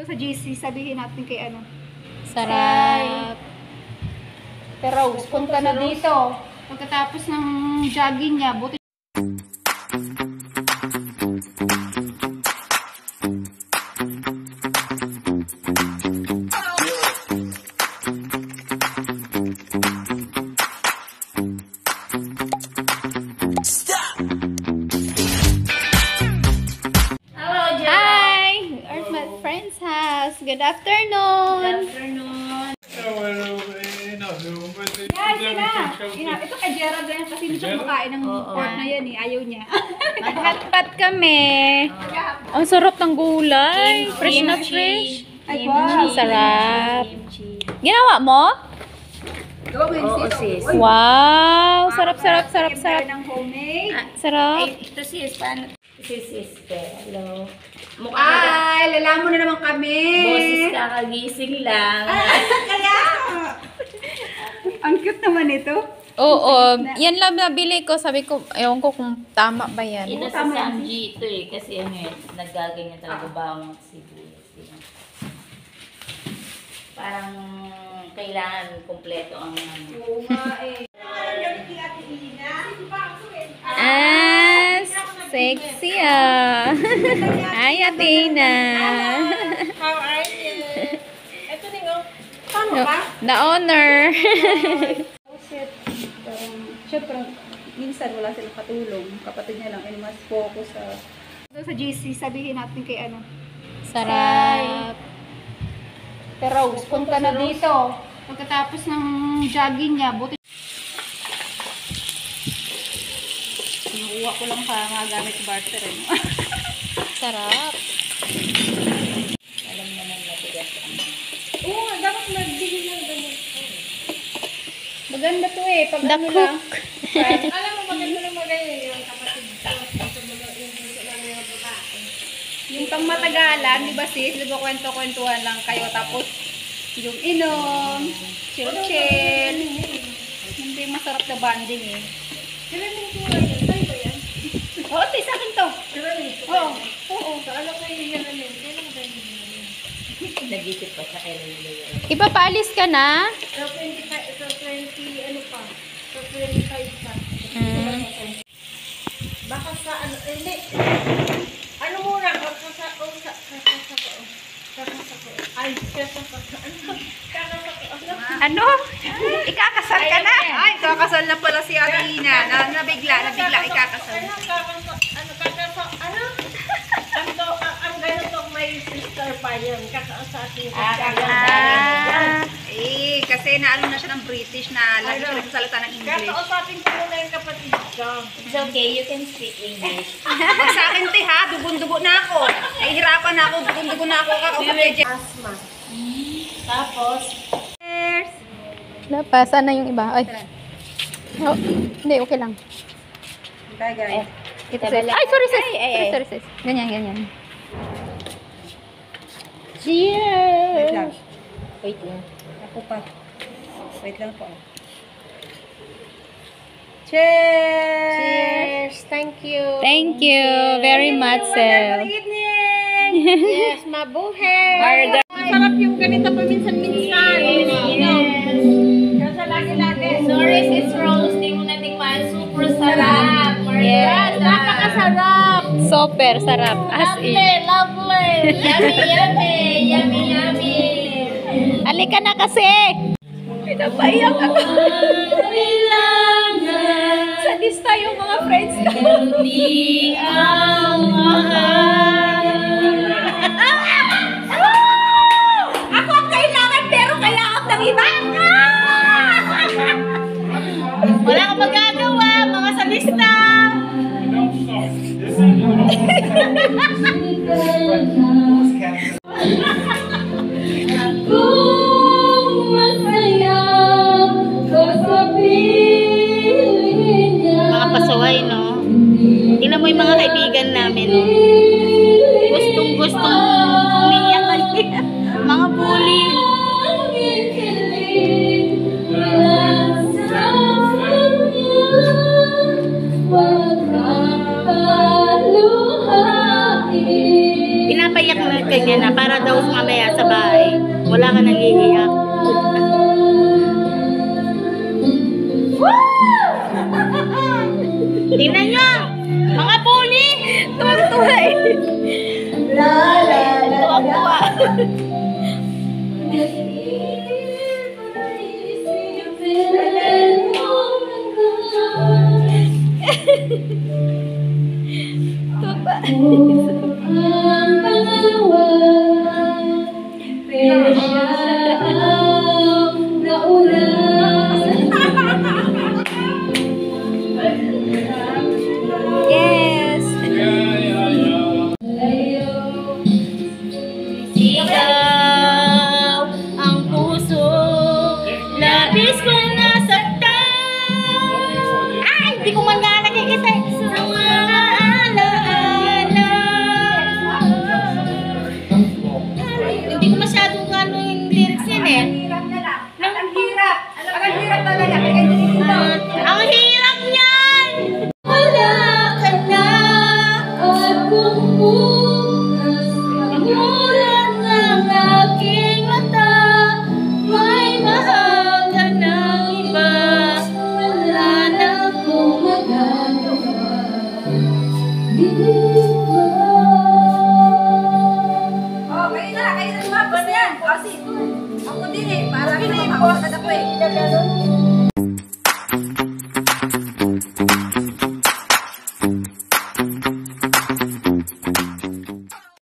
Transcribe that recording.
Sa GC, sabihin natin kay ano. Sarap. Kay Rose, punta na dito. Pagkatapos ng jogging niya, buti. Good afternoon. Ito kay Gerald yan kasi hindi siya kumakain ng pork na yan eh. Ayaw niya. Nag-hotpot kami. Ang sarap ng gulay. Fresh na fresh. Ay, wow. Sarap. Ginawa mo? Oo, sis. Wow. Sarap, sarap, sarap, sarap. Ng homemade. Sarap. Ito sis, paano? Sis, hello. Ay, lalaman na naman kami. Boses kakagising lang. Kaya. Ang cute naman ito. Oo. Yan lang nabili ko. Sabi ko, ewan ko kung tama ba yan. Ito sa Samji ito eh. Kasi ano eh, naggaganyan talaga bawang sibuyas. Parang kailangan kumpleto ang ano. Oo nga eh. Sexy ah. Hi, Athena. How are you? Ito din oh. Paano ba? The owner. Siyempre, minsan wala silang katulong. Kapatid niya lang, ay mas focus sa... Sa GC, sabihin natin kay ano. Sarap. Kay Rose, punta na dito. Pagkatapos ng jogging niya, buti. Nakuha ko lang pa mga gamit barter. Sarap. Alam naman matigas ang Oo, dapat magbigay ng ganyan. Maganda to eh. Pag The ano cook. lang. Alam mo, maganda lang magayon yung kapatid ko. Yung pang matagalan, di ba sis? Nagkwento-kwentuhan lang kayo. Tapos, yung inom, chill-chill. Hindi masarap na banding eh. Kailangan ko nga yan. Sa'yo ba yan? Oo, te, sa akin to. Oo. Oo. Alam ko yung yan namin. Kailangan ba yung nag-isip pa sa kailan nila. Ipapaalis ka na? So, 25, so 20, ano pa? So, 25 pa. Baka sa, ano, hindi. Ano muna? Ay, Ano? Ikakasal ka na? Ay, kakasal na pala si Athena. Nabigla, ikakasal. Ang ganito may sister pa yun. Kakasal eh, kasi naano na siya ng British na lagi siya nagsasalita ng English. Kakausapin ko muna yung kapatid ko. It's okay, you can speak English. Pag sa akin, te, ha? Dugon-dugo na ako. Nahihirapan na ako. Dugon-dugo na ako. Kakausapin. Asma. Tapos, Cheers! Lapa, sana yung iba. Ay. Oh, hindi, okay lang. Bye, guys. Ito, sis. Ay, sorry, sis. Sorry, sis. Ganyan, ganyan. Cheers! Wait lang. wait lang. Ako pa. Wait lang po. Cheers! Thank you. Thank you very much, sir. Good evening! Yes, mabuhay. Masarap yung ganito paminsan-minsan. Kasi lagi-lagi. Sorry, Sis Rose, di mo natikman. Super sarap. Yes. Napakasarap. Super sarap. As in. Lovely. Yummy, yummy. Yummy, yummy. Halika na kasi. Pinapaiyak ako. Sadista yung mga friends ko. Hindi ang mahal. Ako ang kailangan pero kailangan ng iba. Wala kang magagawa, mga sadista. Mga pasaway, no? Tingnan mo yung mga kaibigan namin, no? Gustong-gustong umiyak. Mga bully. Pinapayak na kanya na para daw mamaya sa bahay. Wala ka nang iiyak. Tingnan nyo! Mga pony! Tuwag-tuwa eh. Tuwag-tuwa. Yes! Sigaw ang puso, labis kong nasaktan. Ay, di ko man nga nakikita eh. Sa mga alaala. Hindi ko masyadong gano'n yung lyrics yun eh. Ang hirap talaga. Ang hirap niyan! Wala ka na at kung bukas mulan ng aking mata, may mahal ka ng iba, wala na akong magagawa. Oh, kayo na lumabas na yan. Kasi, ako din eh. Parang ako eh.